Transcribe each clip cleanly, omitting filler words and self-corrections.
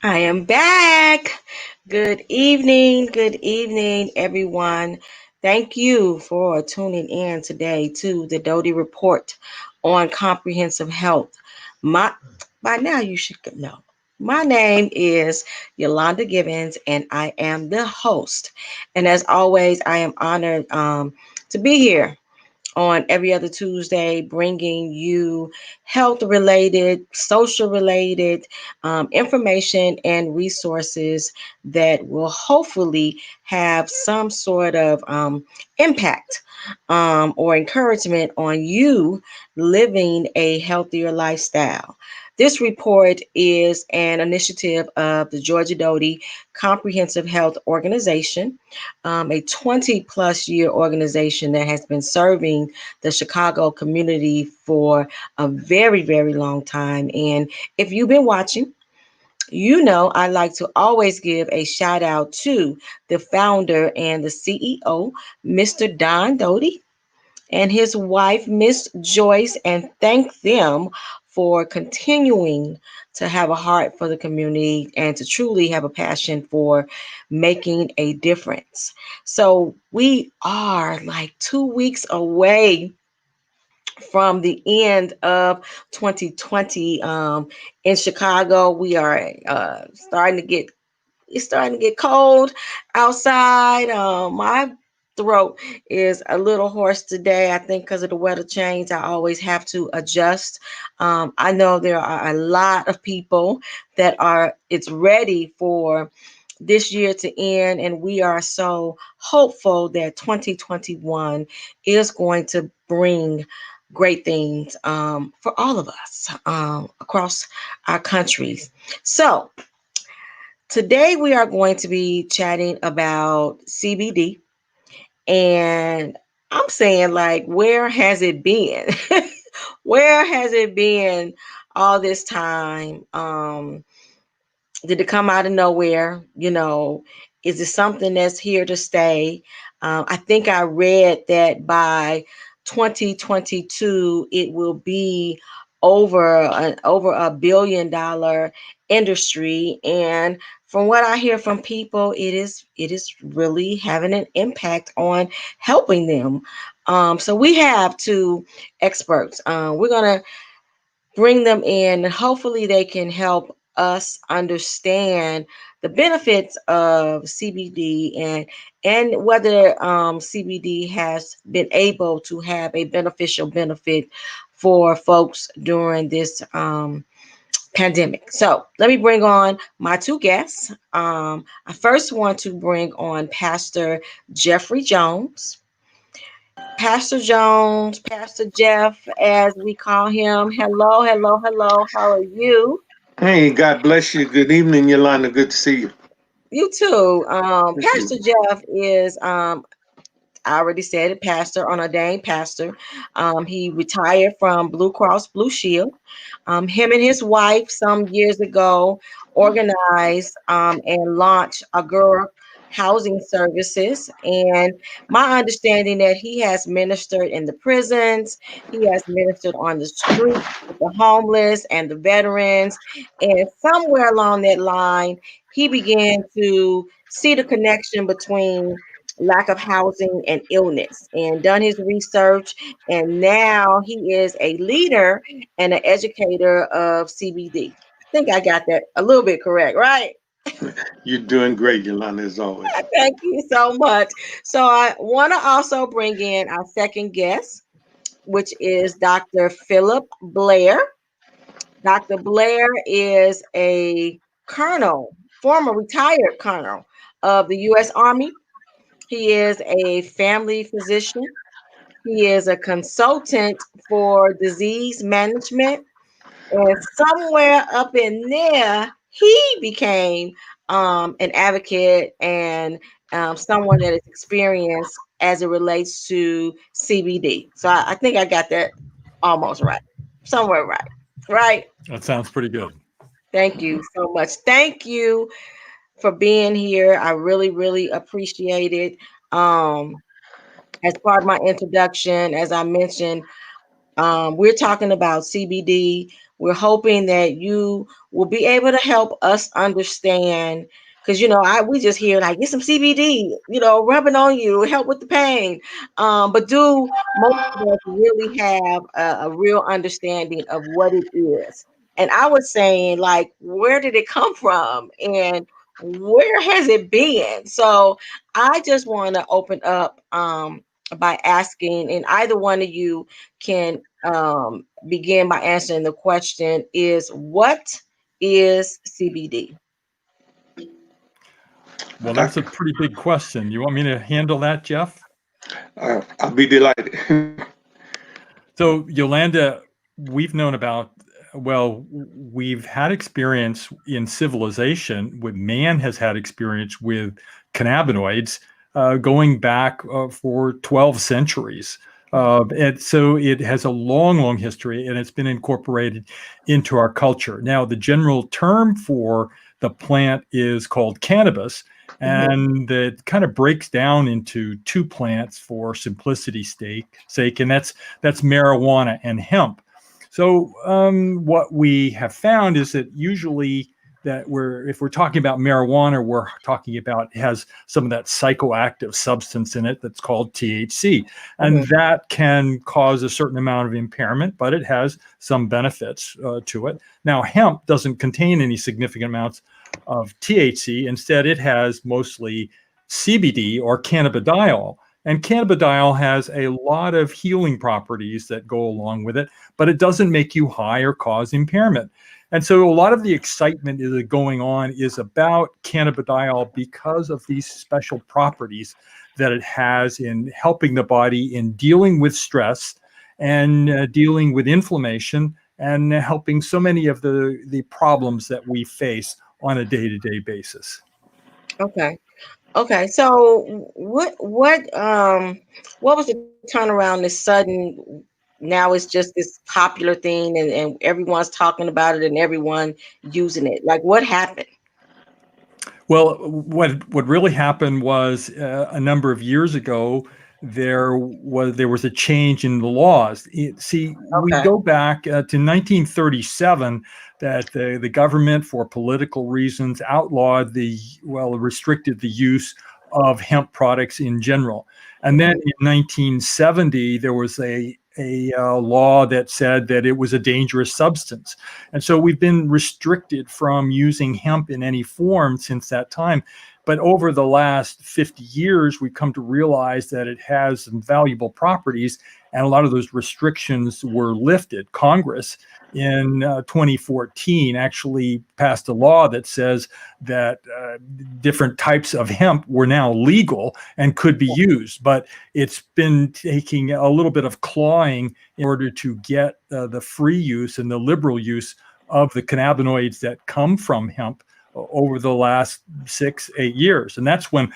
I am back. Good evening, everyone. Thank you for tuning in today to the Doty Report on Comprehensive Health. My, by now, you should know. My name is Yolanda Gibbons, and I am the host. And as always, I am honored to be here on every other Tuesday, bringing you health related, social related information and resources that will hopefully have some sort of impact or encouragement on you living a healthier lifestyle. This report is an initiative of the Georgia Doty Comprehensive Health Organization, a 20 plus year organization that has been serving the Chicago community for a very, very long time. And if you've been watching, you know I like to always give a shout out to the founder and the CEO, Mr. Don Doty, and his wife, Miss Joyce, and thank them for continuing to have a heart for the community and to truly have a passion for making a difference. So we are like 2 weeks away from the end of 2020 in Chicago. We are starting to get it's starting to get cold outside. My throat is a little hoarse today. I think because of the weather change, I always have to adjust. I know there are a lot of people that it's ready for this year to end, and we are so hopeful that 2021 is going to bring great things for all of us across our countries. So, today we are going to be chatting about CBD, and I'm saying, like, where has it been? Where has it been all this time? Did it come out of nowhere? Is it something that's here to stay? I think I read that by 2022 it will be over $1 billion industry, and from what I hear from people, it is really having an impact on helping them. So we have two experts. We're gonna bring them in, and hopefully they can help us understand the benefits of CBD and whether CBD has been able to have a beneficial benefit for folks during this pandemic. So let me bring on my two guests. I first want to bring on Pastor Jeffrey Jones. Pastor Jones, Pastor Jeff, as we call him. Hello, hello, hello. How are you? Hey, God bless you. Good evening, Yolanda. Good to see you. You too. Thank you. Pastor Jeff is, I already said it, pastor, an ordained pastor. He retired from Blue Cross Blue Shield. Him and his wife, some years ago, organized and launched Agura Housing Services. And my understanding that he has ministered in the prisons, he has ministered on the street with the homeless and the veterans. And somewhere along that line, he began to see the connection between lack of housing and illness, and done his research, and now he is a leader and an educator of CBD. I think I got that a little bit correct, right? You're doing great, Yolanda, as always. Thank you so much. So I want to also bring in our second guest, which is Dr. Phillip Blair. Dr. Blair is a colonel, former retired colonel of the U.S. Army. He is a family physician. He is a consultant for disease management. And somewhere up in there, he became an advocate and someone that is experienced as it relates to CBD. So I think I got that almost right. Somewhere right. Right. That sounds pretty good. Thank you so much. Thank you for being here. I really, really appreciate it. As part of my introduction, as I mentioned, we're talking about CBD. we're hoping that you will be able to help us understand. Because we just hear like get some CBD, rubbing on you, help with the pain. But do most of us really have a real understanding of what it is? And I was saying, like, where did it come from, and where has it been? So I just want to open up by asking, and either one of you can begin by answering the question: is what is CBD? Well, that's a pretty big question. You want me to handle that, Jeff? I'll be delighted. So, Yolanda, we've known about, well, we've had experience in civilization with man has had experience with cannabinoids going back for 12 centuries. And so it has a long, long history, and it's been incorporated into our culture. Now, the general term for the plant is called cannabis, and it kind of breaks down into two plants for simplicity's sake, and that's marijuana and hemp. So what we have found is that usually if we're talking about marijuana, we're talking about it has some of that psychoactive substance in it that's called THC, and that can cause a certain amount of impairment, but it has some benefits to it. Now, hemp doesn't contain any significant amounts of THC. Instead, it has mostly CBD or cannabidiol. And cannabidiol has a lot of healing properties that go along with it, but it doesn't make you high or cause impairment. And so a lot of the excitement is going on is about cannabidiol because of these special properties that it has in helping the body in dealing with stress and dealing with inflammation and helping so many of the problems that we face on a day-to-day basis. Okay. So what was the turnaround this sudden? Now it's just this popular thing, and everyone's talking about it and everyone using it. Like, what happened? Well, what really happened was a number of years ago there was a change in the laws. We Okay. go back to 1937 that the government, for political reasons, restricted the use of hemp products in general. And then in 1970 there was a law that said that it was a dangerous substance. And so we've been restricted from using hemp in any form since that time. But over the last 50 years, we've come to realize that it has some valuable properties, and a lot of those restrictions were lifted. Congress in 2014 actually passed a law that says that different types of hemp were now legal and could be used. But it's been taking a little bit of clawing in order to get the free use and the liberal use of the cannabinoids that come from hemp over the last 6-8 years. And that's when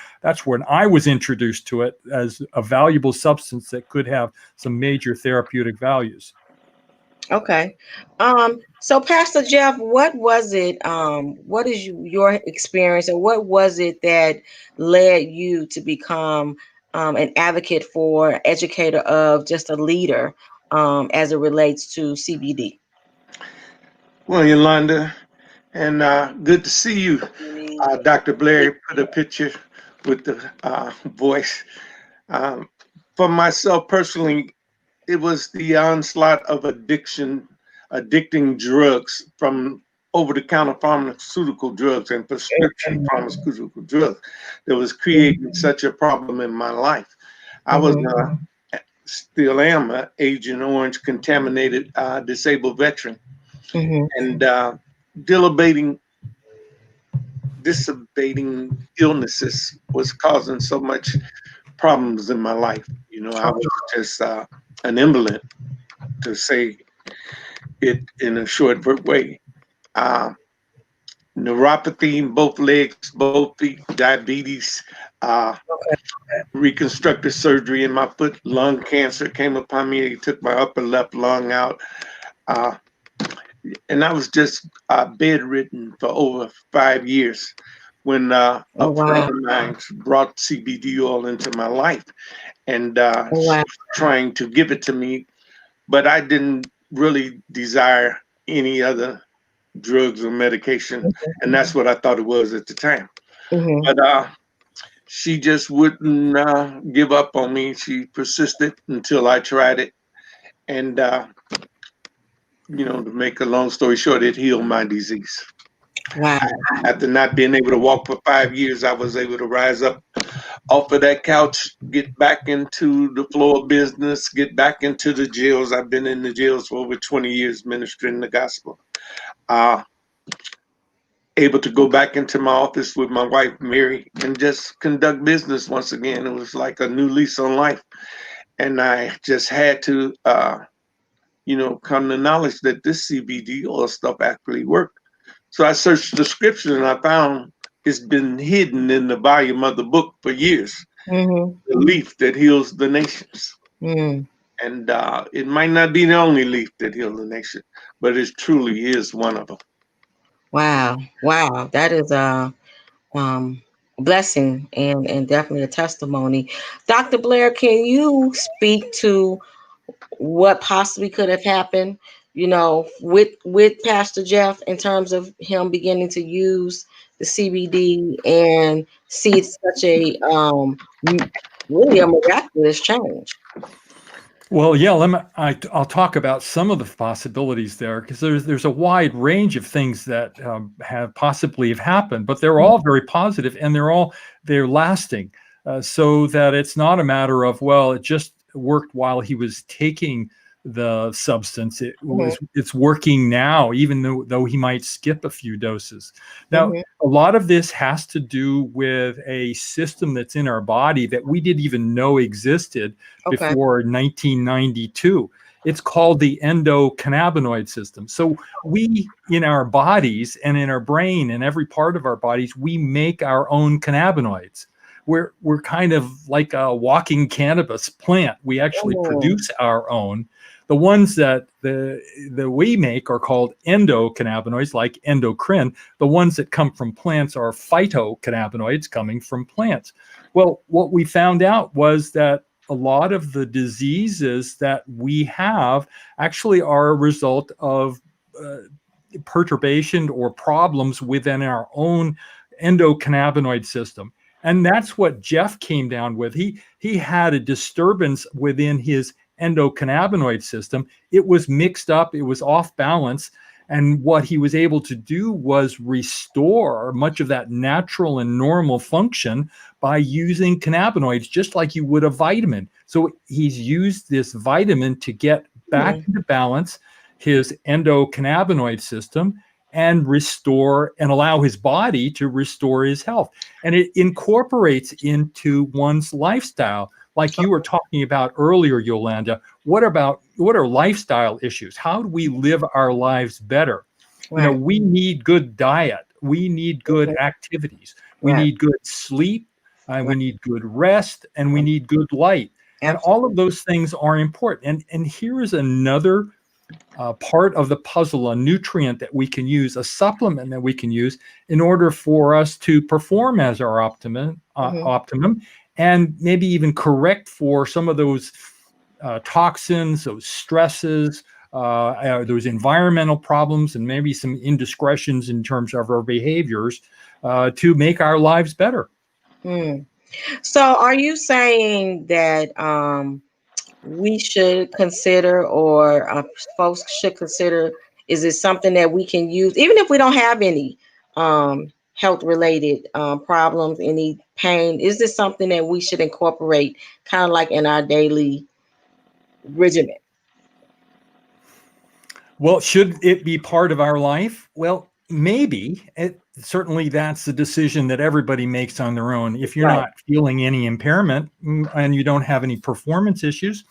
I was introduced to it as a valuable substance that could have some major therapeutic values. Okay. So Pastor Jeff, what was it? What is your experience, or what was it that led you to become an advocate for, educator of, just a leader as it relates to CBD? Well, Yolanda, and good to see you. Dr. Blair put a picture with the voice. For myself personally, it was the onslaught of addicting drugs from over-the-counter pharmaceutical drugs and prescription pharmaceutical drugs that was creating such a problem in my life. I was still am an Agent Orange contaminated disabled veteran, and dissipating illnesses was causing so much problems in my life. I was just an invalid, to say it in a short way. Neuropathy in both legs, both feet, diabetes, reconstructive surgery in my foot, lung cancer came upon me. They took my upper left lung out. And I was just bedridden for over 5 years when a friend of mine brought CBD oil into my life, and she was trying to give it to me, but I didn't really desire any other drugs or medication, and that's what I thought it was at the time. Mm-hmm. But she just wouldn't give up on me. She persisted until I tried it, and to make a long story short, it healed my disease. Wow. After not being able to walk for 5 years, I was able to rise up off of that couch, get back into the floor of business, get back into the jails. I've been in the jails for over 20 years ministering the gospel. Able to go back into my office with my wife, Mary, and just conduct business once again. It was like a new lease on life. And I just had to, come to knowledge that this CBD oil stuff actually worked. So I searched the scripture and I found it's been hidden in the volume of the book for years. Mm-hmm. The leaf that heals the nations. Mm. And it might not be the only leaf that heals the nation, but it truly is one of them. Wow. Wow. That is a blessing and definitely a testimony. Dr. Blair, can you speak to what possibly could have happened, with Pastor Jeff in terms of him beginning to use the CBD and see such a really a miraculous change? Well, yeah, I'll talk about some of the possibilities there, because there's a wide range of things that have possibly have happened, but they're all very positive and they're lasting, so that it's not a matter of, well, it just worked while he was taking the substance. It's working now, even though he might skip a few doses. Now, a lot of this has to do with a system that's in our body that we didn't even know existed before 1992. It's called the endocannabinoid system. So we, in our bodies and in our brain and every part of our bodies, we make our own cannabinoids. We're kind of like a walking cannabis plant. We actually produce our own. The ones that we make are called endocannabinoids, like endocrine. The ones that come from plants are phytocannabinoids coming from plants. Well, what we found out was that a lot of the diseases that we have actually are a result of perturbation or problems within our own endocannabinoid system. And that's what Jeff came down with. He had a disturbance within his endocannabinoid system. It was mixed up, it was off balance. And what he was able to do was restore much of that natural and normal function by using cannabinoids, just like you would a vitamin. So he's used this vitamin to get back into balance his endocannabinoid system and restore and allow his body to restore his health. And it incorporates into one's lifestyle. Like you were talking about earlier, Yolanda, what are lifestyle issues? How do we live our lives better? Right. We need good diet. We need good activities. We need good sleep. We need good rest, and we need good light. And all of those things are important. And here is another part of the puzzle, a nutrient that we can use, a supplement that we can use in order for us to perform as our optimum, and maybe even correct for some of those toxins, those stresses, those environmental problems, and maybe some indiscretions in terms of our behaviors to make our lives better. So are you saying that we should consider, or folks should consider, is it something that we can use even if we don't have any health related problems, any pain? Is this something that we should incorporate kind of like in our daily regimen? Well, should it be part of our life? Well, maybe. Certainly that's the decision that everybody makes on their own. If you're not feeling any impairment and you don't have any performance issues,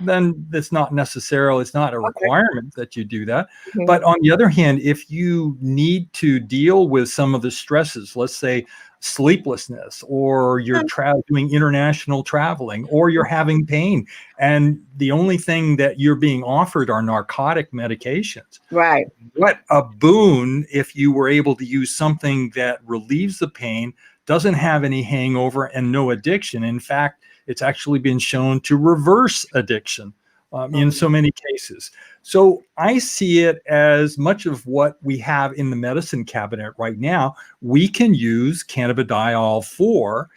then it's not necessarily, it's not a requirement that you do that. But on the other hand, if you need to deal with some of the stresses, let's say sleeplessness, or you're doing international traveling, or you're having pain, and the only thing that you're being offered are narcotic medications. Right. What a boon if you were able to use something that relieves the pain, doesn't have any hangover, and no addiction. In fact, it's actually been shown to reverse addiction. in so many cases. So I see it as much of what we have in the medicine cabinet right now, we can use cannabidiol for,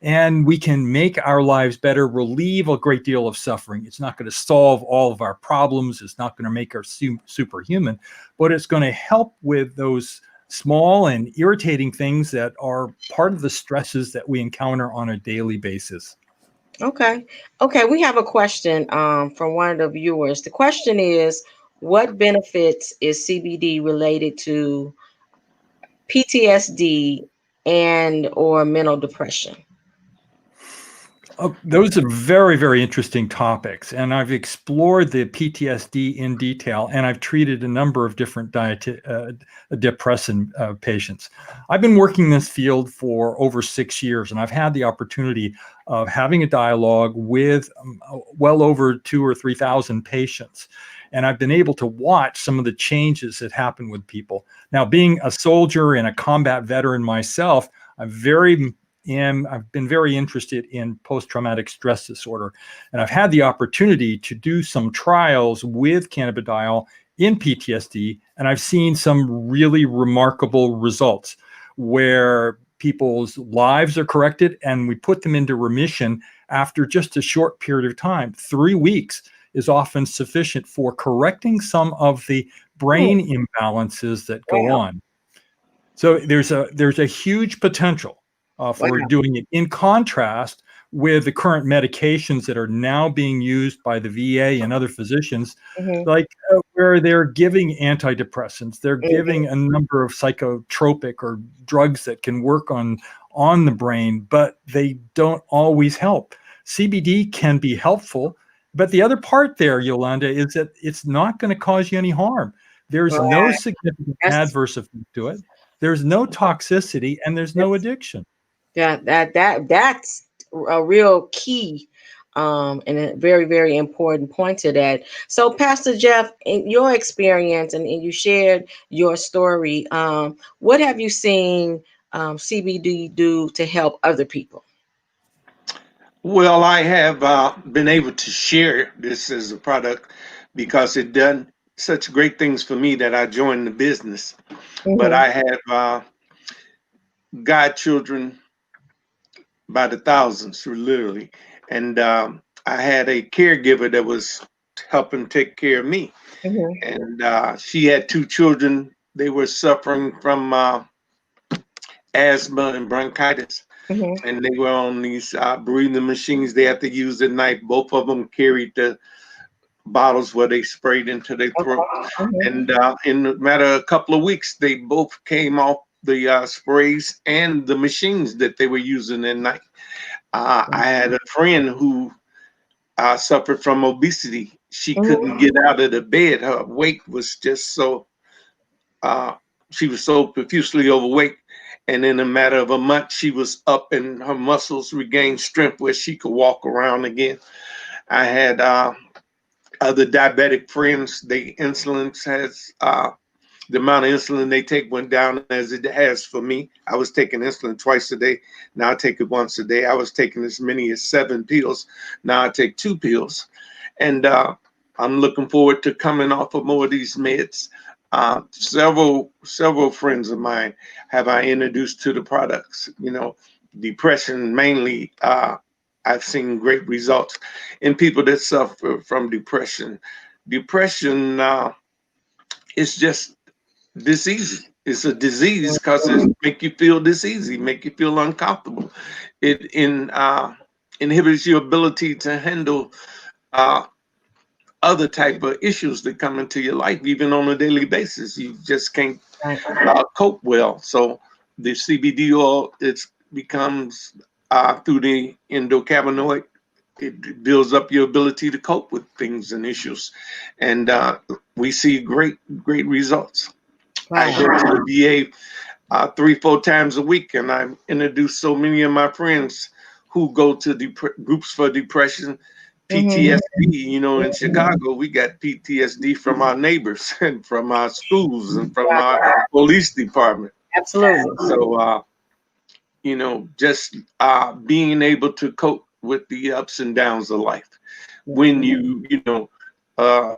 and we can make our lives better, relieve a great deal of suffering. It's not going to solve all of our problems. It's not going to make us superhuman, but it's going to help with those small and irritating things that are part of the stresses that we encounter on a daily basis. Okay. Okay. We have a question from one of the viewers. The question is, what benefits is CBD related to PTSD and or mental depression? Those are very, very interesting topics. And I've explored the PTSD in detail, and I've treated a number of different depressant patients. I've been working in this field for over 6 years, and I've had the opportunity of having a dialogue with well over 2,000 or 3,000 patients. And I've been able to watch some of the changes that happen with people. Now, being a soldier and a combat veteran myself, I've been very interested in post-traumatic stress disorder, and I've had the opportunity to do some trials with cannabidiol in PTSD, and I've seen some really remarkable results where people's lives are corrected and we put them into remission after just a short period of time. 3 weeks is often sufficient for correcting some of the brain imbalances that go on. So there's a huge potential for doing it. In contrast with the current medications that are now being used by the VA and other physicians, like where they're giving antidepressants, they're giving a number of psychotropic or drugs that can work on the brain, but they don't always help. CBD can be helpful, but the other part there, Yolanda, is that it's not going to cause you any harm. There's no significant adverse effect to it. There's no toxicity, and there's no addiction. Yeah, that's a real key and a very, very important point to that. So, Pastor Jeff, in your experience, and you shared your story, what have you seen CBD do to help other people? Well, I have been able to share this as a product because it done such great things for me that I joined the business. But I have godchildren by the thousands, literally. And I had a caregiver that was helping take care of me. And she had 2 children. They were suffering from asthma and bronchitis. And they were on these breathing machines they had to use at night. Both of them carried the bottles where they sprayed into their throat. And in a matter of a couple of weeks, they both came off the sprays and the machines that they were using at night. I had a friend who suffered from obesity. She couldn't get out of the bed. Her weight was just so, she was so profusely overweight. And in a matter of a month, she was up and her muscles regained strength where she could walk around again. I had other diabetic friends. The insulin has, the amount of insulin they take went down as it has for me. I was taking insulin twice a day. Now I take it once a day. I was taking as many as 7 pills. Now I take 2 pills. And I'm looking forward to coming off of more of these meds. Several friends of mine have I introduced to the products. You know, depression mainly. I've seen great results in people that suffer from depression. Depression is just disease. It's a disease because it make you feel diseasy, make you feel uncomfortable. It inhibits your ability to handle other type of issues that come into your life, even on a daily basis. You just can't cope well. So the CBD oil, it becomes through the endocannabinoid, it builds up your ability to cope with things and issues. And we see great results. I go to the VA 3-4 times a week, and I introduce so many of my friends who go to groups for depression, PTSD. You know, in Chicago, we got PTSD from our neighbors and from our schools and from our police department. Absolutely. So, you know, just being able to cope with the ups and downs of life. When you know, uh,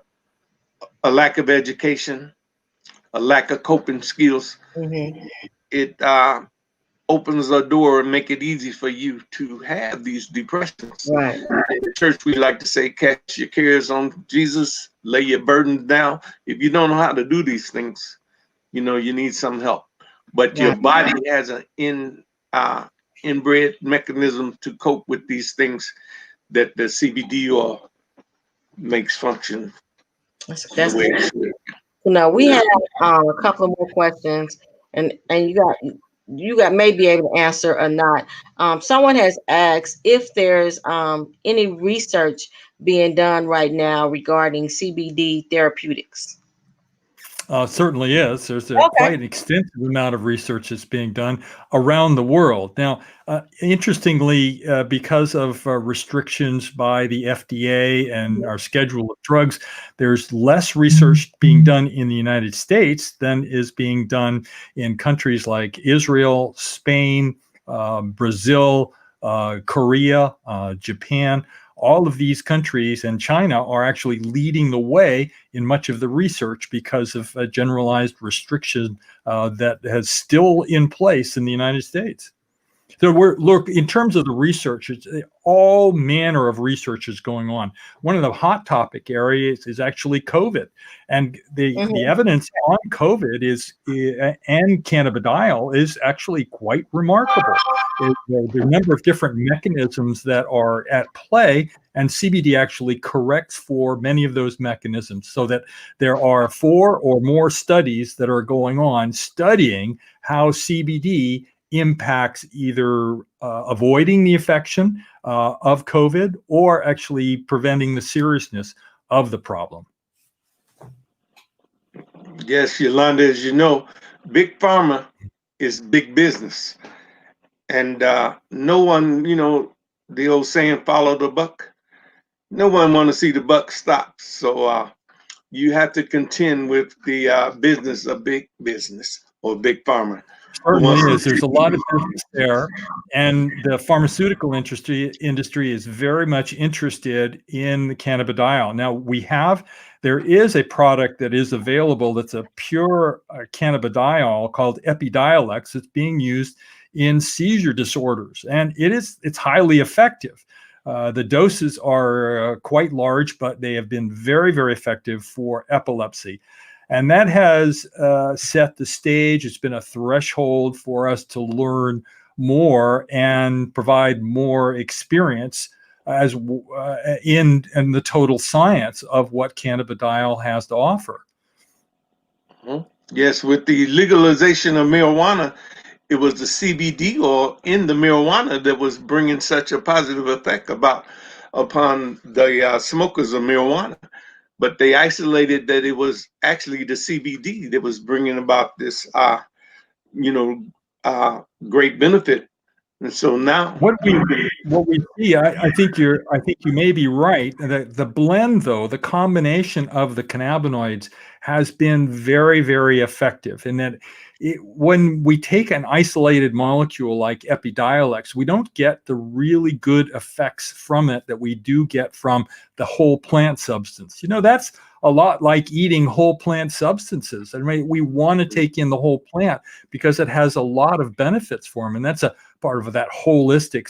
a lack of education, a lack of coping skills. Mm-hmm. It opens a door and make it easy for you to have these depressions. Right. In the church, we like to say, cast your cares on Jesus, lay your burdens down. If you don't know how to do these things, you need some help. But your Right. body has an inbred mechanism to cope with these things that the CBD oil makes function the That's way good. it should. Now we have a couple of more questions, and you got may be able to answer or not. Someone has asked if there's any research being done right now regarding CBD therapeutics. Certainly is. There's Okay. quite an extensive amount of research that's being done around the world. Now, interestingly, because of restrictions by the FDA and our schedule of drugs, there's less research being done in the United States than is being done in countries like Israel, Spain, Brazil, Korea, Japan. All of these countries and China are actually leading the way in much of the research because of a generalized restriction that has still in place in the United States. So look, in terms of the research, it's all manner of research is going on. One of the hot topic areas is actually COVID, and the Mm-hmm. evidence on COVID and cannabidiol is actually quite remarkable. The number of different mechanisms that are at play, and CBD actually corrects for many of those mechanisms, so that there are 4 or more studies that are going on studying how CBD impacts either avoiding the infection of COVID or actually preventing the seriousness of the problem. Yes, Yolanda, as you know, big pharma is big business. And no one, the old saying, follow the buck. No one want to see the buck stop. So you have to contend with the business of big business or big pharma. Who Certainly wants is. to There's a lot of business there, and the pharmaceutical industry is very much interested in the cannabidiol. Now there is a product that is available that's a pure cannabidiol called Epidiolex. It's being used in seizure disorders, and it's highly effective. The doses are quite large, but they have been very, very effective for epilepsy. And that has set the stage. It's been a threshold for us to learn more and provide more experience as in the total science of what cannabidiol has to offer. Yes, with the legalization of marijuana, it was the CBD oil in the marijuana that was bringing such a positive effect upon the smokers of marijuana. But they isolated that it was actually the CBD that was bringing about this, great benefit. And so now, What we see, I think you may be right. The blend, though, the combination of the cannabinoids has been very, very effective in that when we take an isolated molecule like Epidiolex, we don't get the really good effects from it that we do get from the whole plant substance. That's a lot like eating whole plant substances. I mean, we want to take in the whole plant because it has a lot of benefits for them, and that's a part of that holistic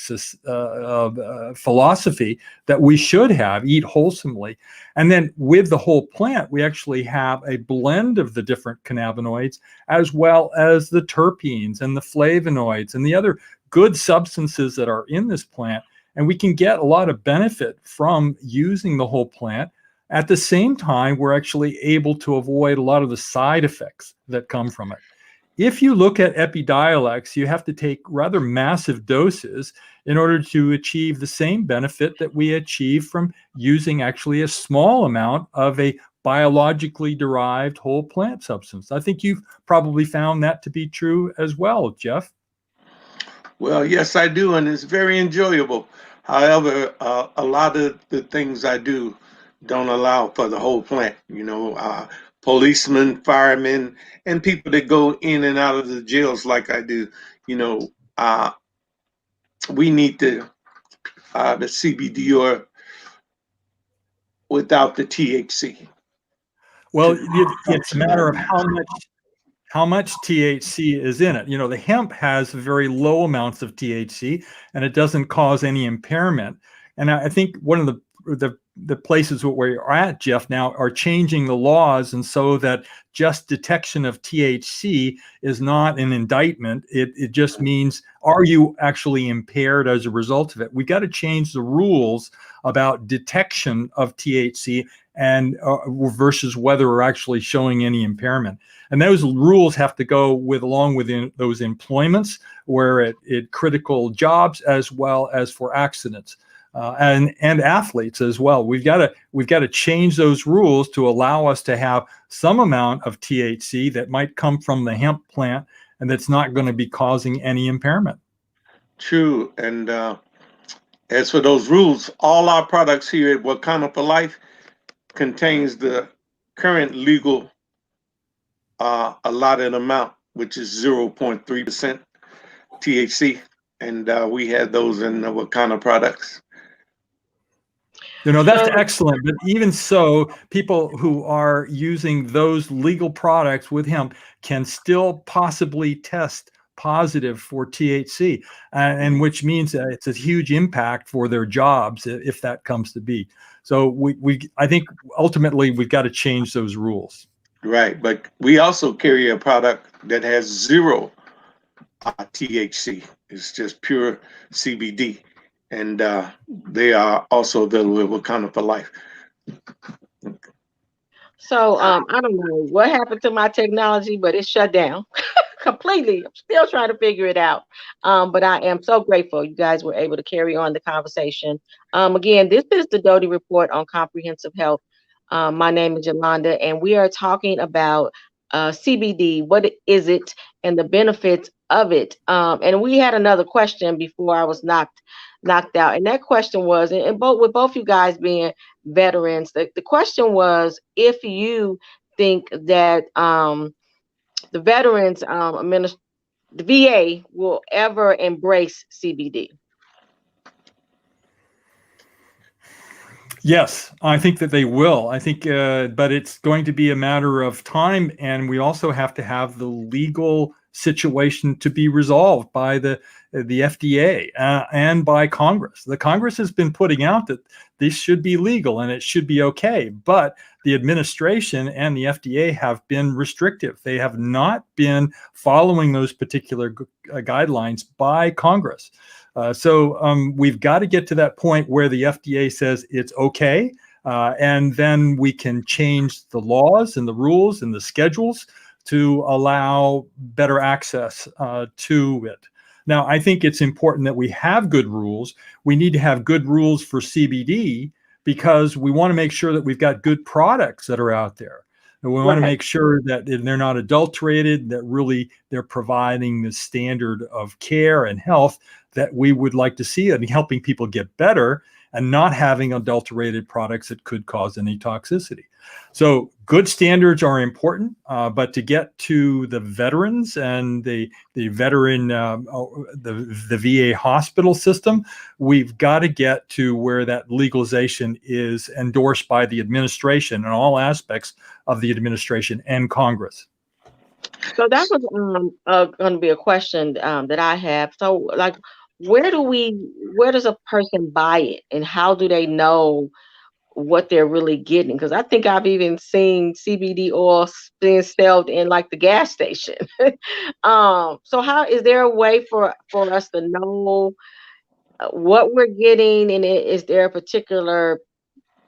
philosophy that we should have, eat wholesomely. And then with the whole plant, we actually have a blend of the different cannabinoids, as well as the terpenes and the flavonoids and the other good substances that are in this plant. And we can get a lot of benefit from using the whole plant. At the same time, we're actually able to avoid a lot of the side effects that come from it. If you look at Epidiolex, you have to take rather massive doses in order to achieve the same benefit that we achieve from using actually a small amount of a biologically derived whole plant substance. I think you've probably found that to be true as well, Jeff. well, yes, I do, and it's very enjoyable. However, a lot of the things I do don't allow for the whole plant. Policemen, firemen, and people that go in and out of the jails like I do. You know, uh, we need the CBD without the THC. Well, it's a matter of how much THC is in it. You know, the hemp has very low amounts of THC, and it doesn't cause any impairment. And I think one of the places where we're at, Jeff, now are changing the laws, and so that just detection of THC is not an indictment. It just means, are you actually impaired as a result of it? We've got to change the rules about detection of THC and versus whether we're actually showing any impairment. And those rules have to go along with those employments where it critical jobs as well as for accidents. And athletes as well. We've got to change those rules to allow us to have some amount of THC that might come from the hemp plant and that's not going to be causing any impairment. True. And as for those rules, all our products here at Wakana for Life contains the current legal allotted amount, which is 0.3% THC. And we had those in the Wakana products. You know, that's excellent. But even so, people who are using those legal products with hemp can still possibly test positive for THC, and which means that it's a huge impact for their jobs if that comes to be. So I think ultimately we've got to change those rules. Right. But we also carry a product that has zero THC. It's just pure CBD. And they are also available with Wakana for Life. So I don't know what happened to my technology, but it shut down completely. I'm still trying to figure it out. But I am so grateful you guys were able to carry on the conversation. Again, this is the Doty Report on Comprehensive Health. My name is Yolanda, and we are talking about CBD. What is it and the benefits of it? And we had another question before I was knocked out, and that question was, and with both you guys being veterans, the question was if you think that the veterans the VA will ever embrace CBD. Yes, I think that they will. I think, but it's going to be a matter of time, and we also have to have the legal situation to be resolved by the FDA and by Congress. The Congress has been putting out that this should be legal and it should be okay, but the administration and the FDA have been restrictive. They have not been following those particular guidelines by Congress. So we've got to get to that point where the FDA says it's okay, and then we can change the laws and the rules and the schedules to allow better access to it. Now, I think it's important that we have good rules. We need to have good rules for CBD because we want to make sure that we've got good products that are out there. And we want to make sure that they're not adulterated, that really they're providing the standard of care and health that we would like to see and helping people get better and not having adulterated products that could cause any toxicity. So good standards are important, but to get to the veterans and the veteran, the VA hospital system, we've got to get to where that legalization is endorsed by the administration and all aspects of the administration and Congress. So that was going to be a question that I have. So, like, where does a person buy it, and how do they know what they're really getting? Because I think I've even seen CBD oil being sold in like the gas station. So how is there a way for us to know what we're getting, and is there a particular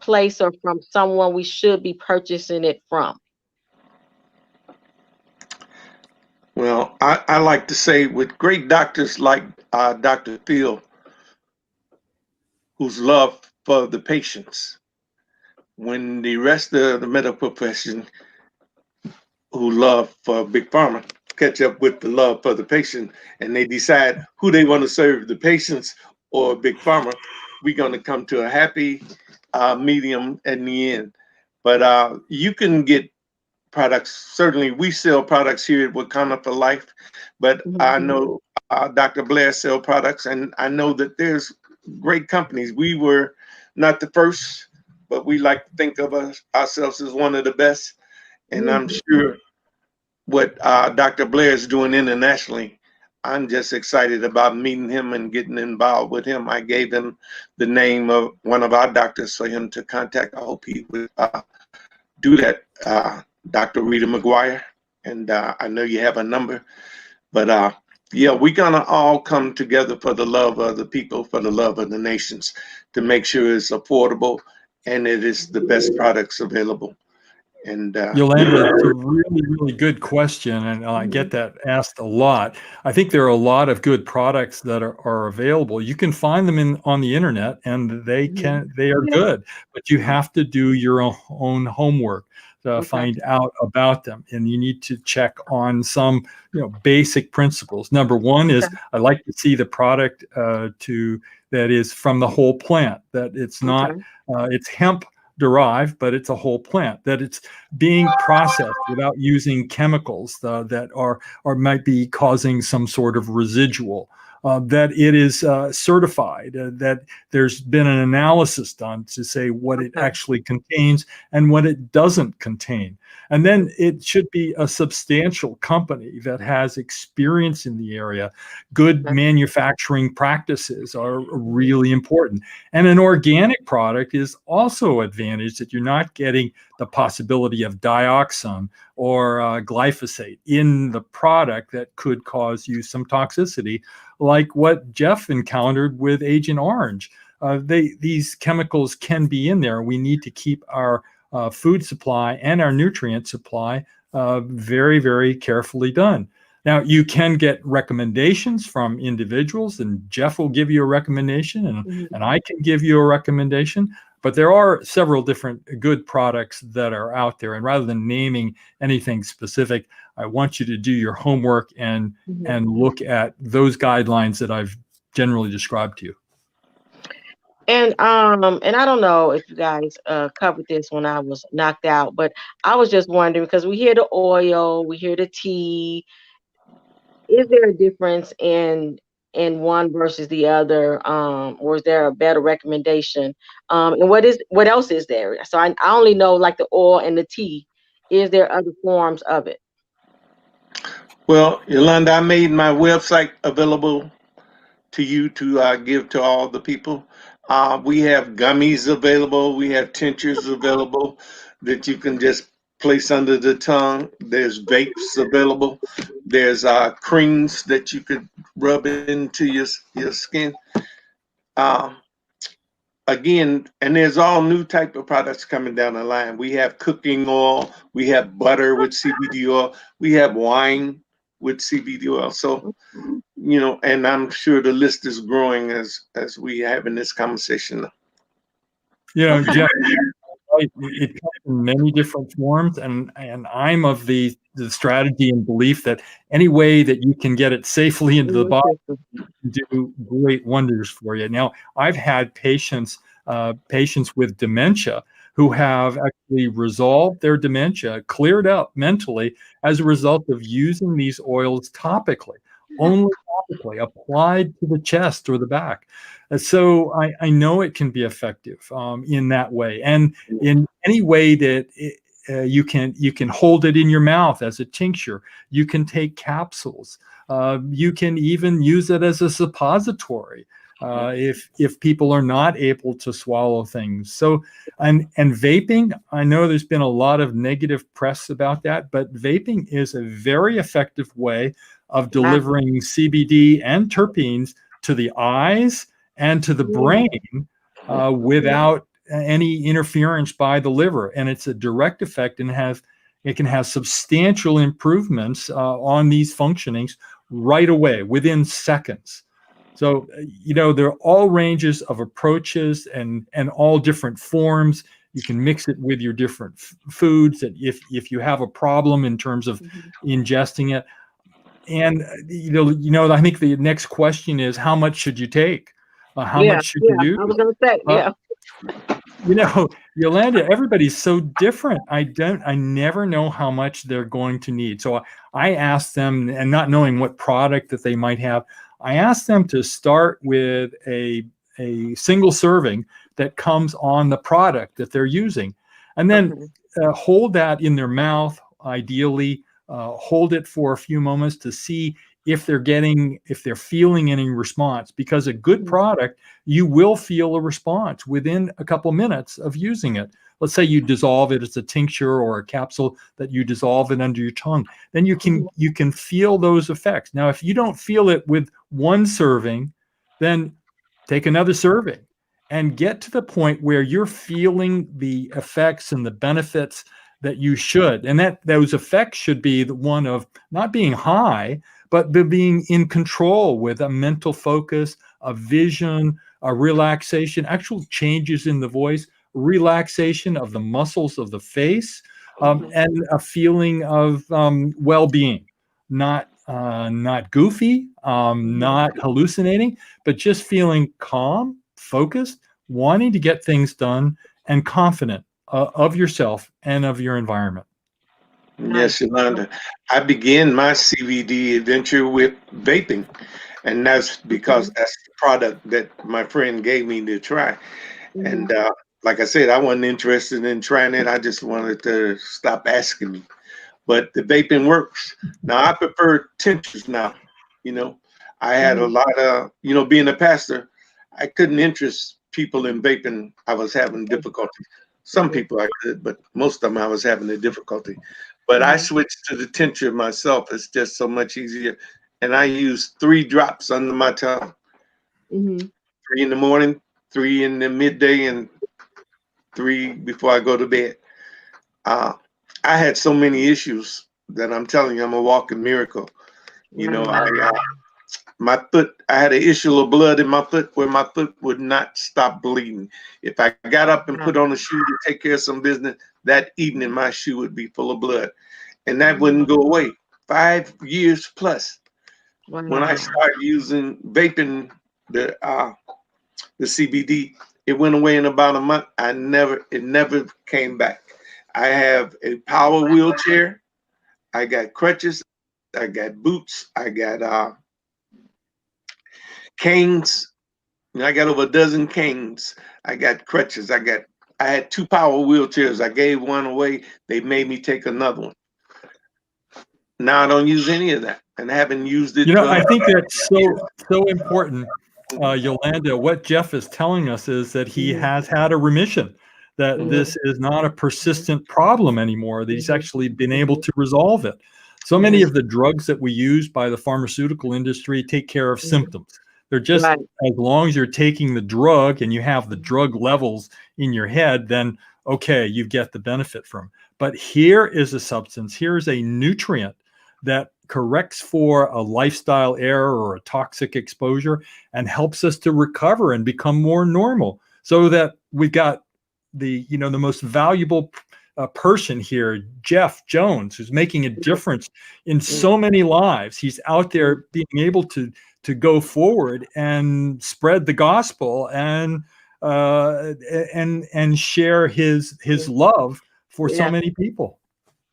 place or from someone we should be purchasing it from? Well, I like to say with great doctors like Dr. Phil, whose love for the patients, when the rest of the medical profession who love for Big Pharma catch up with the love for the patient and they decide who they want to serve, the patients or Big Pharma, we're going to come to a happy medium in the end. But you can get products. Certainly, we sell products here at Wakana for Life, but I know Dr. Blair sell products, and I know that there's great companies. We were not the first but we like to think of ourselves as one of the best. And I'm sure what Dr. Blair is doing internationally, I'm just excited about meeting him and getting involved with him. I gave him the name of one of our doctors for him to contact. I hope he would do that, Dr. Rita McGuire. And I know you have a number, but yeah, we're gonna all come together for the love of the people, for the love of the nations, to make sure it's affordable and it is the best products available. And Yolanda, it's a really, really good question, and I get that asked a lot. I think there are a lot of good products that are available. You can find them on the internet, and they are good, but you have to do your own homework to find out about them, and you need to check on some basic principles. Number one is I like to see the product that is from the whole plant, that it's not it's hemp derived, but it's a whole plant, that it's being processed without using chemicals that are might be causing some sort of residual, that it is certified, that there's been an analysis done to say what it actually contains and what it doesn't contain. And then it should be a substantial company that has experience in the area. Good manufacturing practices are really important. And an organic product is also advantage, that you're not getting the possibility of dioxin or glyphosate in the product that could cause you some toxicity, like what Jeff encountered with Agent Orange. These chemicals can be in there. We need to keep our food supply and our nutrient supply very, very carefully done. Now, you can get recommendations from individuals, and Jeff will give you a recommendation, and I can give you a recommendation. But there are several different good products that are out there. And rather than naming anything specific, I want you to do your homework and look at those guidelines that I've generally described to you. And I don't know if you guys covered this when I was knocked out, but I was just wondering, because we hear the oil, we hear the tea. Is there a difference in one versus the other, or is there a better recommendation? And what else is there? So I only know like the oil and the tea. Is there other forms of it? well, Yolanda, I made my website available to you to give to all the people. We have gummies available. We have tinctures available that you can just place under the tongue. There's vapes available. There's creams that you could rub into your skin. Again, and there's all new type of products coming down the line. We have cooking oil. We have butter with CBD oil. We have wine with CBD oil. So, and I'm sure the list is growing as we having this conversation. Jeff, it comes in many different forms, and I'm of the strategy and belief that any way that you can get it safely into the body can do great wonders for you. Now, I've had patients with dementia who have actually resolved their dementia, cleared up mentally as a result of using these oils topically, only topically, applied to the chest or the back. So I know it can be effective in that way, and in any way that you can hold it in your mouth as a tincture. You can take capsules. You can even use it as a suppository if people are not able to swallow things. So and vaping, I know there's been a lot of negative press about that, but vaping is a very effective way of delivering CBD and terpenes to the eyes and to the brain without any interference by the liver. And it's a direct effect, and it can have substantial improvements on these functionings right away, within seconds. So, there are all ranges of approaches and all different forms. You can mix it with your different foods, that if you have a problem in terms of ingesting it. And, I think the next question is, how much should you take? How much should you do? I was going to say, Yolanda, everybody's so different. I never know how much they're going to need. So I ask them, and not knowing what product that they might have, I ask them to start with a single serving that comes on the product that they're using. And then hold that in their mouth, ideally. Hold it for a few moments to see if they're feeling any response, because a good product, you will feel a response within a couple minutes of using it. Let's say you dissolve it as a tincture or a capsule that you dissolve it under your tongue. Then you can feel those effects. Now, if you don't feel it with one serving, then take another serving and get to the point where you're feeling the effects and the benefits that you should. And that those effects should be the one of not being high, but being in control with a mental focus, a vision, a relaxation, actual changes in the voice, relaxation of the muscles of the face, and a feeling of well-being, not goofy, not hallucinating, but just feeling calm, focused, wanting to get things done, and confident of yourself and of your environment. Yes, Yolanda. I began my CBD adventure with vaping, and that's because that's the product that my friend gave me to try. And like I said, I wasn't interested in trying it. I just wanted to stop asking me. But the vaping works. Now, I prefer tinctures now. You know, I had a lot of, being a pastor, I couldn't interest people in vaping. I was having difficulty. Some people I could, but most of them I was having a difficulty. But I switched to the tincture myself. It's just so much easier. And I use 3 drops under my tongue. 3 in the morning, 3 in the midday, and 3 before I go to bed. I had so many issues that I'm telling you, I'm a walking miracle. My foot, I had an issue of blood in my foot where my foot would not stop bleeding. If I got up and put on a shoe to take care of some business, that evening my shoe would be full of blood. And that wouldn't go away. 5 years plus. When I started using vaping the CBD, it went away in about a month. It never came back. I have a power wheelchair. I got crutches. I got boots. I got canes. I got over a dozen canes. I got crutches. I had 2 power wheelchairs. I gave one away. They made me take another one. Now I don't use any of that, and I haven't used it. I think that's so important, Yolanda. What Jeff is telling us is that he has had a remission, that this is not a persistent problem anymore, that he's actually been able to resolve it. So many of the drugs that we use by the pharmaceutical industry take care of symptoms. They're just, as long as you're taking the drug and you have the drug levels in your head, then okay, you get the benefit from. But here is a substance, here's a nutrient that corrects for a lifestyle error or a toxic exposure and helps us to recover and become more normal, so that we've got the most valuable person here, Jeff Jones, who's making a difference in so many lives. He's out there being able to go forward and spread the gospel and share his love for so many people.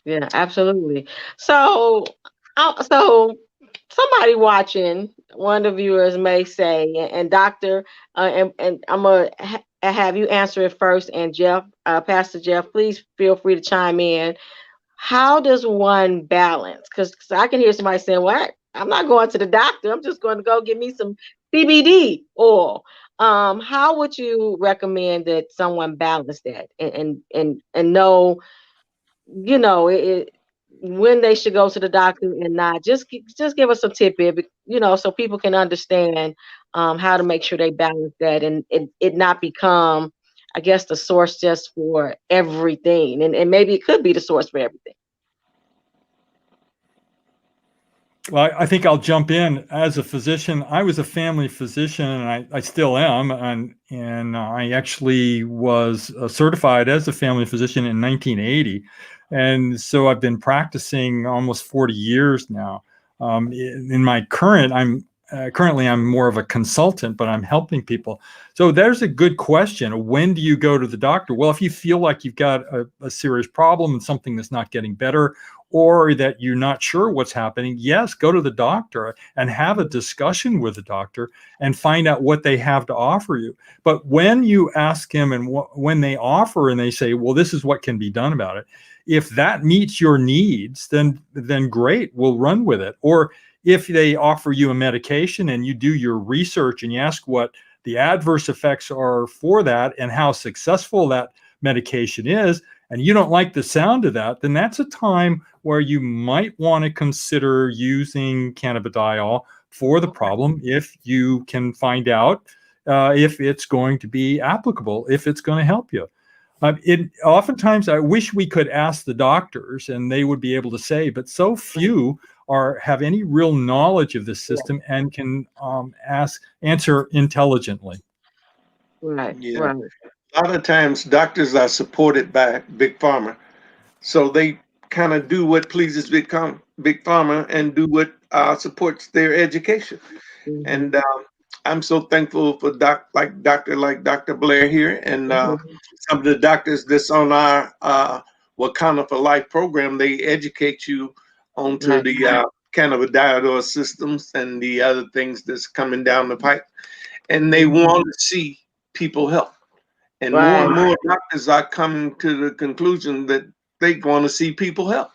Yeah, absolutely. So somebody watching, one of the viewers may say, and Doctor, and I'm gonna have you answer it first. And Jeff, Pastor Jeff, please feel free to chime in. How does one balance? Because I can hear somebody saying, "Well, I'm not going to the doctor. I'm just going to go get me some CBD oil." How would you recommend that someone balance that and know, when they should go to the doctor and not? Just give us some tip here, so people can understand how to make sure they balance that and it not become, I guess, the source just for everything, and maybe it could be the source for everything. Well, I think I'll jump in. As a physician, I was a family physician, and I still am, and I actually was certified as a family physician in 1980, and so I've been practicing almost 40 years now. In my current, I'm currently I'm more of a consultant, but I'm helping people. So there's a good question. When do you go to the doctor? Well, if you feel like you've got a serious problem and something that's not getting better, or that you're not sure what's happening, yes, go to the doctor and have a discussion with the doctor and find out what they have to offer you. But when you ask him and when they offer and they say, well, this is what can be done about it, if that meets your needs, then great, we'll run with it. Or if they offer you a medication and you do your research and you ask what the adverse effects are for that and how successful that medication is, and you don't like the sound of that, then that's a time where you might want to consider using cannabidiol for the problem if you can find out if it's going to be applicable, if it's going to help you. Oftentimes, I wish we could ask the doctors and they would be able to say, but so few have any real knowledge of this system and can answer intelligently. Right. Yeah. Right. A lot of times doctors are supported by Big Pharma. So they kind of do what pleases Big Pharma and do what supports their education. Mm-hmm. And I'm so thankful for Dr. Blair here and some of the doctors that's on our Wakanda for Life program. They educate you onto Right. the cannabidiol systems and the other things that's coming down the pipe. And they want to see people help. And more and more doctors are coming to the conclusion that they want to see people help,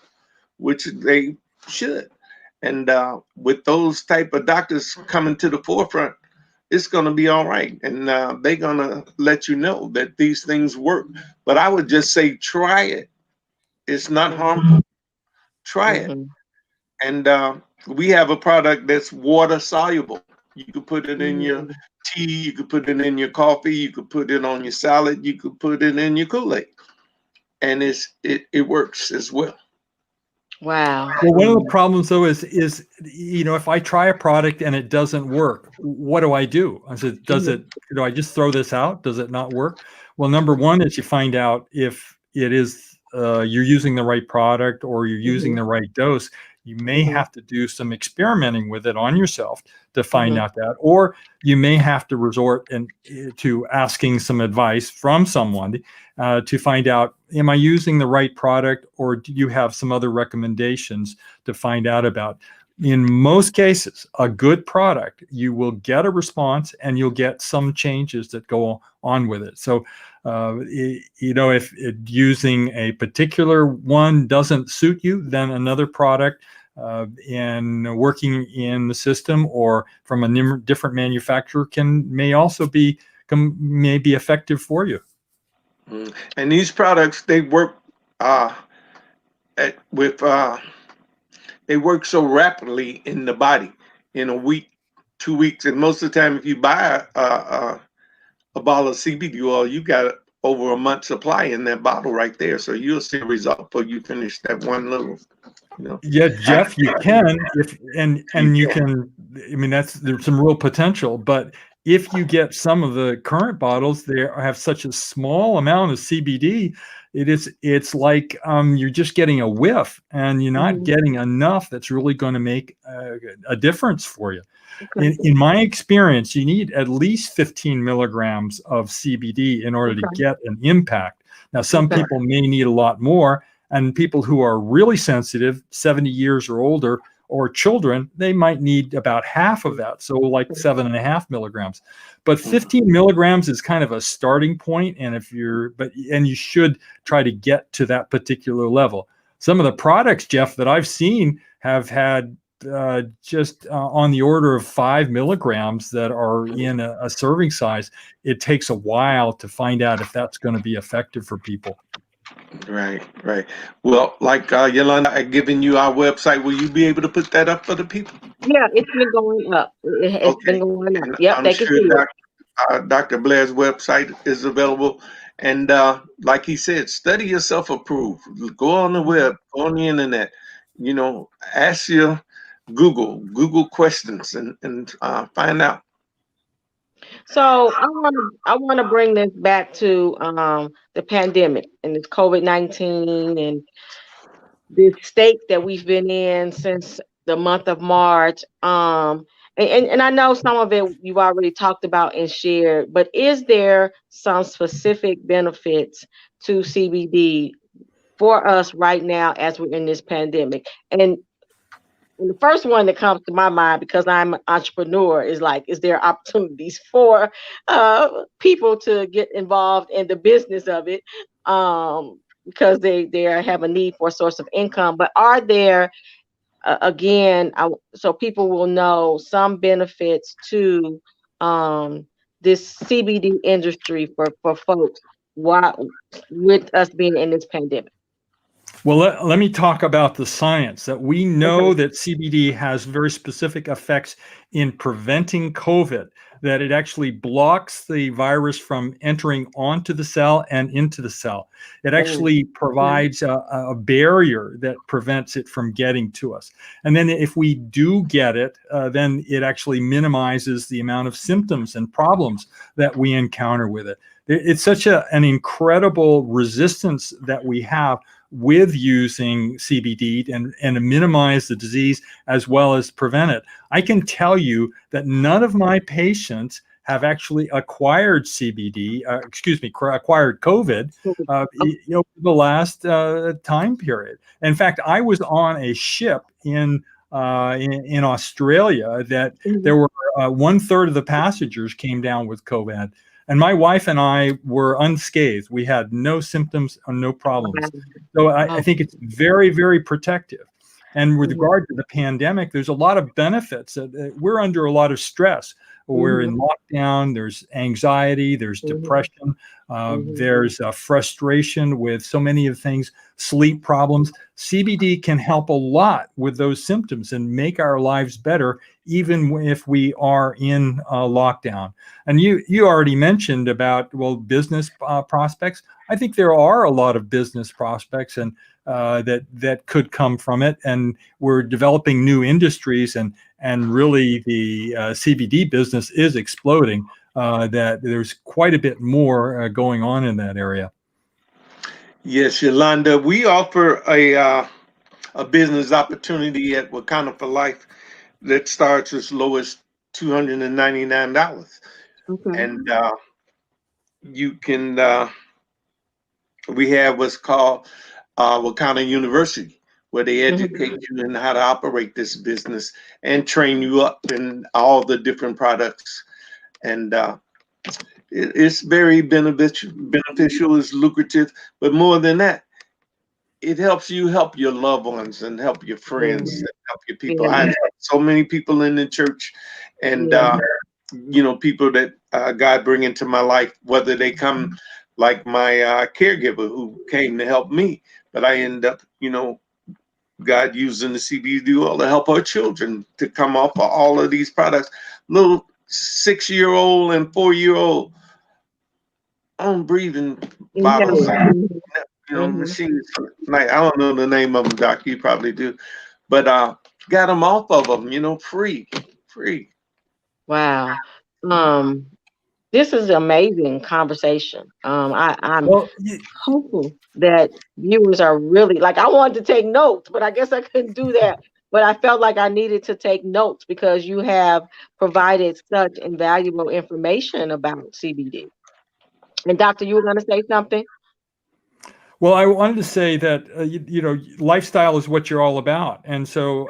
which they should. And with those type of doctors coming to the forefront, it's going to be all right. And they're going to let you know that these things work. But I would just say, try it. It's not harmful. Try it. And we have a product that's water soluble. You could put it in your tea, you could put it in your coffee, you could put it on your salad, you could put it in your Kool-Aid. And it works as well. Wow. Well, one of the problems though is if I try a product and it doesn't work, what do I do? I said, do I just throw this out? Does it not work? Well, number one is you find out if it is you're using the right product or you're using the right dose. You may have to do some experimenting with it on yourself to find out that, or you may have to resort to asking some advice from someone to find out, am I using the right product, or do you have some other recommendations to find out about? In most cases, a good product, you will get a response and you'll get some changes that go on with it. So, if using a particular one doesn't suit you, then another product and working in the system or from a different manufacturer may also be effective for you. And these products, they work they work so rapidly in the body in a week, 2 weeks, and most of the time, if you buy a bottle of CBD oil, you got over a month supply in that bottle right there. So you'll see a result before you finish that one little. Yeah, Jeff, you can you can. I mean, there's some real potential, but if you get some of the current bottles, they have such a small amount of CBD. It's like you're just getting a whiff, and you're not getting enough that's really going to make a difference for you. In my experience, you need at least 15 milligrams of CBD in order to get an impact. Now, some people may need a lot more. And people who are really sensitive, 70 years or older, or children, they might need about half of that. So like 7.5 milligrams. But 15 milligrams is kind of a starting point. And you should try to get to that particular level. Some of the products, Jeff, that I've seen have had just on the order of 5 milligrams that are in a serving size. It takes a while to find out if that's going to be effective for people. Right. Well, like Yolanda, I've given you our website. Will you be able to put that up for the people? Yeah, it's been going up. It's been going up. And Yep, I'm they can sure see it. Dr. Blair's website is available. And like he said, study yourself approved. Go on the web, go on the internet. Ask your Google questions and find out. So I want to bring this back to the pandemic and this COVID-19 and this state that we've been in since the month of March. And I know some of it you've already talked about and shared, but is there some specific benefits to CBD for us right now as we're in this pandemic? And the first one that comes to my mind, because I'm an entrepreneur, is like, is there opportunities for people to get involved in the business of it? Because they have a need for a source of income. But are there again, so people will know some benefits to this CBD industry for folks while with us being in this pandemic? Well, let me talk about the science that we know Okay. that CBD has very specific effects in preventing COVID, that it actually blocks the virus from entering onto the cell and into the cell. It Oh, actually okay. provides a barrier that prevents it from getting to us. And then if we do get it, then it actually minimizes the amount of symptoms and problems that we encounter with it. It's such an incredible resistance that we have with using CBD and to minimize the disease as well as prevent it. I can tell you that none of my patients have actually acquired CBD, acquired COVID, the last time period. In fact, I was on a ship in Australia that there were 1/3 of the passengers came down with COVID. And my wife and I were unscathed. We had no symptoms and no problems. So I think it's very, very protective. And with regard to the pandemic, there's a lot of benefits. We're under a lot of stress. We're in lockdown. There's anxiety. There's depression. There's frustration with so many of things, sleep problems. CBD can help a lot with those symptoms and make our lives better, even if we are in lockdown. And you already mentioned about, well, business prospects. I think there are a lot of business prospects and that could come from it. And we're developing new industries, and really the CBD business is exploding. That there's quite a bit more going on in that area. Yes, Yolanda, we offer a business opportunity at Wakanda for Life that starts as low as $299, Okay. and you can. We have what's called Wakanda University, where they educate you in how to operate this business and train you up in all the different products. And it's very beneficial, it's lucrative, but more than that, it helps you help your loved ones and help your friends and help your people. Yeah. I have so many people in the church, and people that God bring into my life, whether they come like my caregiver who came to help me, but I end up, God using the CBD oil to help our children to come off of all of these products. Little 6-year-old and 4-year-old on breathing bottles and machines. Like, I don't know the name of them, Doc. You probably do, but got them off of them, free. Wow. This is an amazing conversation. I'm Well, hopeful that viewers are really like, I wanted to take notes, but I guess I couldn't do that. But I felt like I needed to take notes because you have provided such invaluable information about CBD. And doctor, you were going to say something? Well, I wanted to say that lifestyle is what you're all about, and so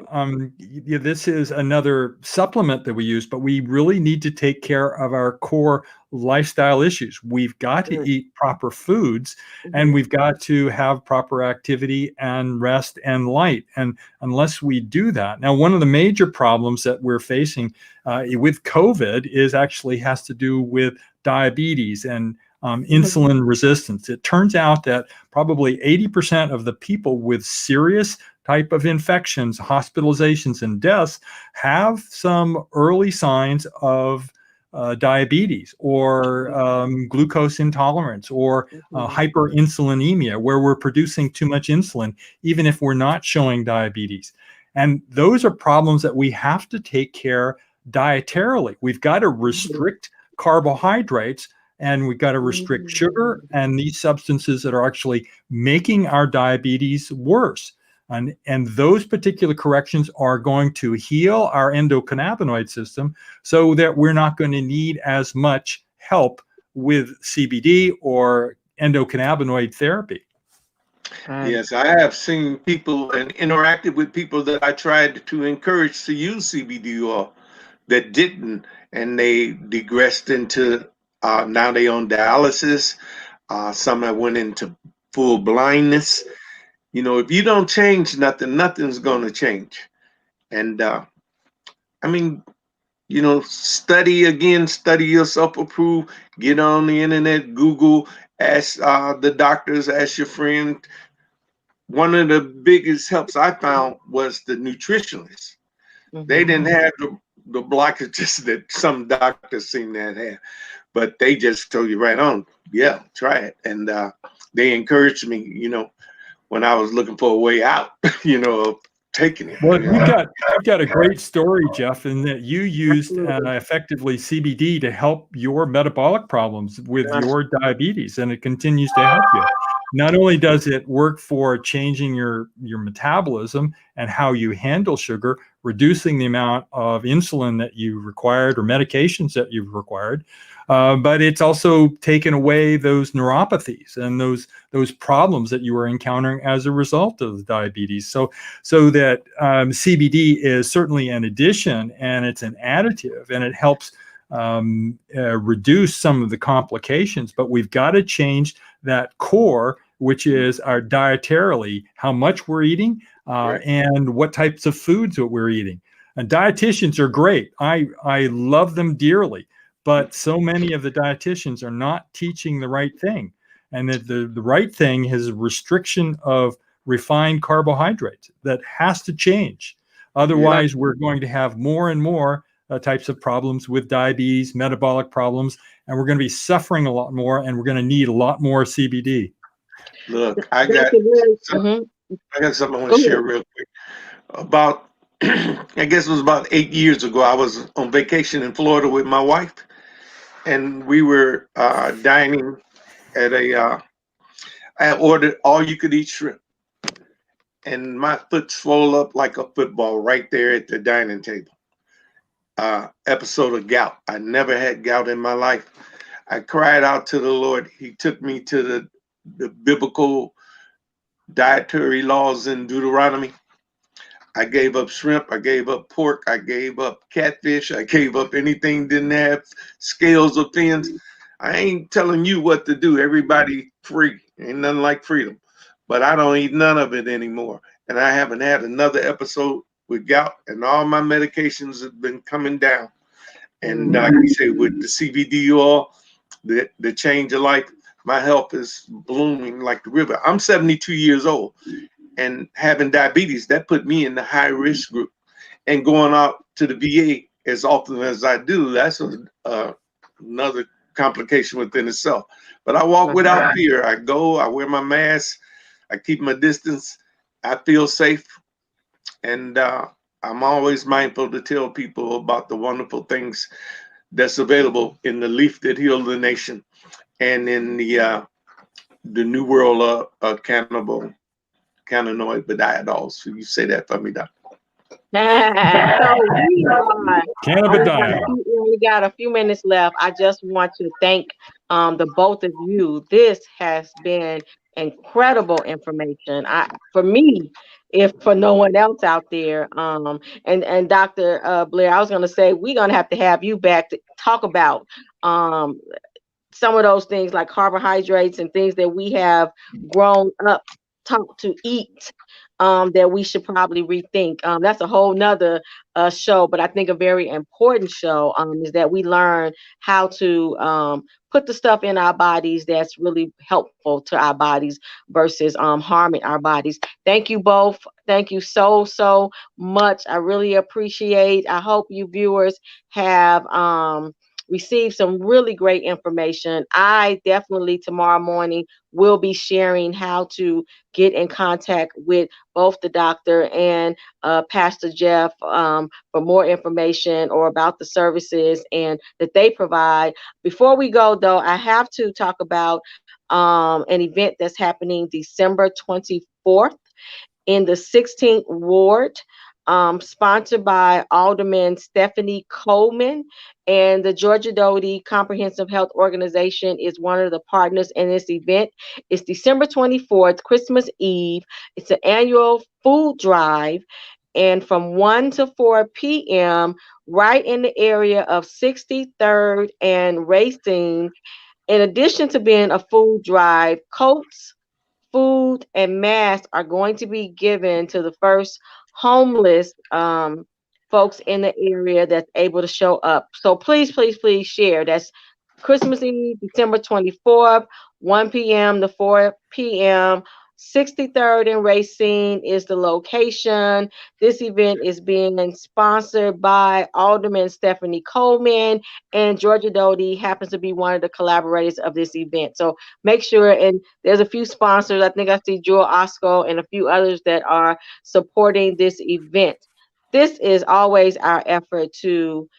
this is another supplement that we use, but we really need to take care of our core lifestyle issues. We've got to eat proper foods, and we've got to have proper activity and rest and light. And unless we do that, now one of the major problems that we're facing with COVID has to do with diabetes and insulin resistance. It turns out that probably 80% of the people with serious type of infections, hospitalizations, and deaths have some early signs of diabetes or glucose intolerance or hyperinsulinemia, where we're producing too much insulin, even if we're not showing diabetes. And those are problems that we have to take care dietarily. We've got to restrict carbohydrates, and we've got to restrict sugar and these substances that are actually making our diabetes worse. And those particular corrections are going to heal our endocannabinoid system so that we're not going to need as much help with CBD or endocannabinoid therapy. Yes, I have seen people and interacted with people that I tried to encourage to use CBD oil that didn't, and they digressed into now they on dialysis. Some that went into full blindness. You know, if you don't change nothing, nothing's going to change. And I mean, you know, study again, study yourself, approve, get on the internet, Google, ask the doctors, ask your friend. One of the biggest helps I found was the nutritionists. They didn't have the blockages that some doctors seem to have, but they just told you right on, yeah, try it. And they encouraged me, you know, when I was looking for a way out, you know, of taking it. Well, you've got a great story, Jeff, in that you used effectively CBD to help your metabolic problems with your diabetes, and it continues to help you. Not only does it work for changing your metabolism and how you handle sugar, reducing the amount of insulin that you required or medications that you've required, but it's also taken away those neuropathies and those problems that you were encountering as a result of diabetes. So that CBD is certainly an addition, and it's an additive, and it helps reduce some of the complications. But we've got to change that core, which is our dietarily, how much we're eating and what types of foods that we're eating. And dietitians are great. I love them dearly. But so many of the dietitians are not teaching the right thing. And that the right thing is a restriction of refined carbohydrates. That has to change. Otherwise, we're going to have more and more types of problems with diabetes, metabolic problems, and we're going to be suffering a lot more, and we're going to need a lot more CBD. Look, I got something I want to share real quick. About, I guess it was about 8 years ago, I was on vacation in Florida with my wife, and we were dining at I ordered all you could eat shrimp, and my foot swelled up like a football right there at the dining table. Episode of gout. I never had gout in my life. I cried out to the Lord. He took me to the biblical dietary laws in Deuteronomy. I gave up shrimp. I gave up pork. I gave up catfish. I gave up anything didn't have scales or fins. I ain't telling you what to do. Everybody free. Ain't nothing like freedom. But I don't eat none of it anymore. And I haven't had another episode with gout, and all my medications have been coming down. And like you say, with the CBD oil, the change of life, my health is blooming like the river. I'm 72 years old, and having diabetes, that put me in the high risk group. And going out to the VA as often as I do, that's another complication within itself. But I walk without fear. I go, I wear my mask, I keep my distance, I feel safe. And I'm always mindful to tell people about the wonderful things that's available in the leaf that healed the nation, and in the new world of cannabinoid bidiols. So you say that for me, Doc. So we got a few minutes left. I just want to thank the both of you. This has been incredible information. For me, if for no one else out there. And Dr. Blair, I was going to say we're going to have you back to talk about some of those things like carbohydrates and things that we have grown up taught to eat that we should probably rethink. That's a whole nother show, but I think a very important show is that we learn how to put the stuff in our bodies that's really helpful to our bodies versus harming our bodies. Thank you both. Thank you so much. I really appreciate. I hope you viewers have received some really great information. I definitely tomorrow morning will be sharing how to get in contact with both the doctor and Pastor Jeff for more information or about the services and that they provide. Before we go, though, I have to talk about an event that's happening December 24th. in the 16th Ward, sponsored by Alderman Stephanie Coleman. And the Georgia Doty Comprehensive Health Organization is one of the partners in this event. It's December 24th, Christmas Eve. It's an annual food drive. And from 1 to 4 p.m., right in the area of 63rd and Racine. In addition to being a food drive, coats, food, and masks are going to be given to the first homeless folks in the area that's able to show up. So please, please, please share. That's Christmas Eve, December 24th, 1 p.m. to 4 p.m. 63rd and Racine is the location. This event is being sponsored by Alderman Stephanie Coleman, and Georgia Doty happens to be one of the collaborators of this event. So make sure, and there's a few sponsors. I think I see Joel Osco and a few others that are supporting this event. This is always our effort to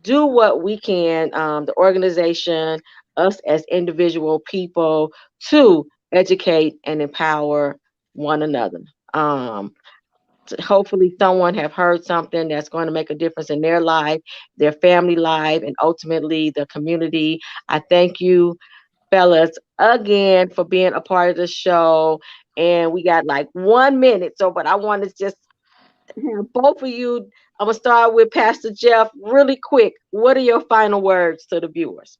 do what we can, the organization, us as individual people, to educate and empower one another. Hopefully someone have heard something that's going to make a difference in their life, their family life, and ultimately the community. I thank you, fellas, again for being a part of the show. And we got like 1 minute, so but I want to just have both of you. I'm gonna start with Pastor Jeff really quick. What are your final words to the viewers?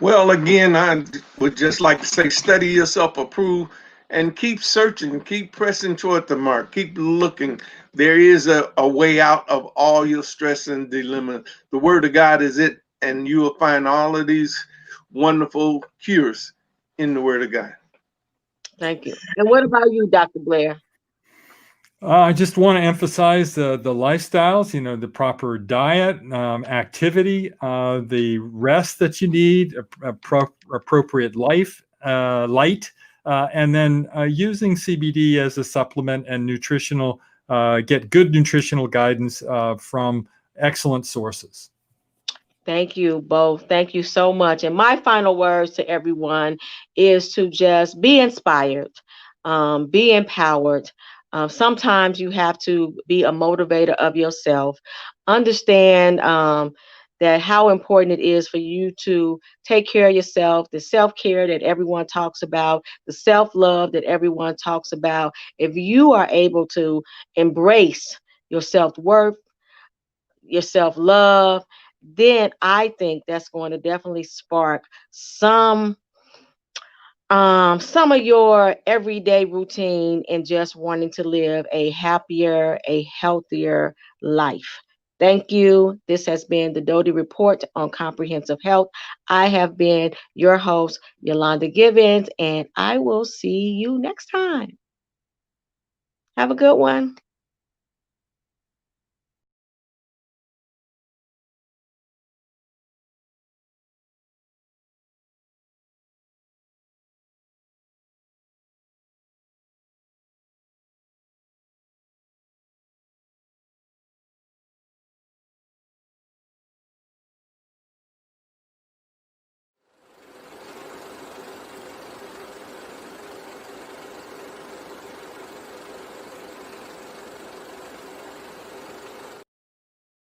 Well, again, I would just like to say, study yourself, approve, and keep searching, keep pressing toward the mark, keep looking. There is a way out of all your stress and dilemma. The Word of God is it, and you will find all of these wonderful cures in the Word of God. Thank you. And what about you, Dr. Blair? I just want to emphasize the lifestyles, the proper diet, activity, the rest that you need, appropriate light, and then using CBD as a supplement and get good nutritional guidance from excellent sources. Thank you both. Thank you so much. And my final words to everyone is to just be inspired, be empowered. Sometimes you have to be a motivator of yourself. Understand that how important it is for you to take care of yourself, the self-care that everyone talks about, the self-love that everyone talks about. If you are able to embrace your self-worth, your self-love, then I think that's going to definitely spark some of your everyday routine and just wanting to live a happier, a healthier life. Thank you. This has been the Doty Report on Comprehensive Health. I have been your host, Yolanda Givens, and I will see you next time. Have a good one.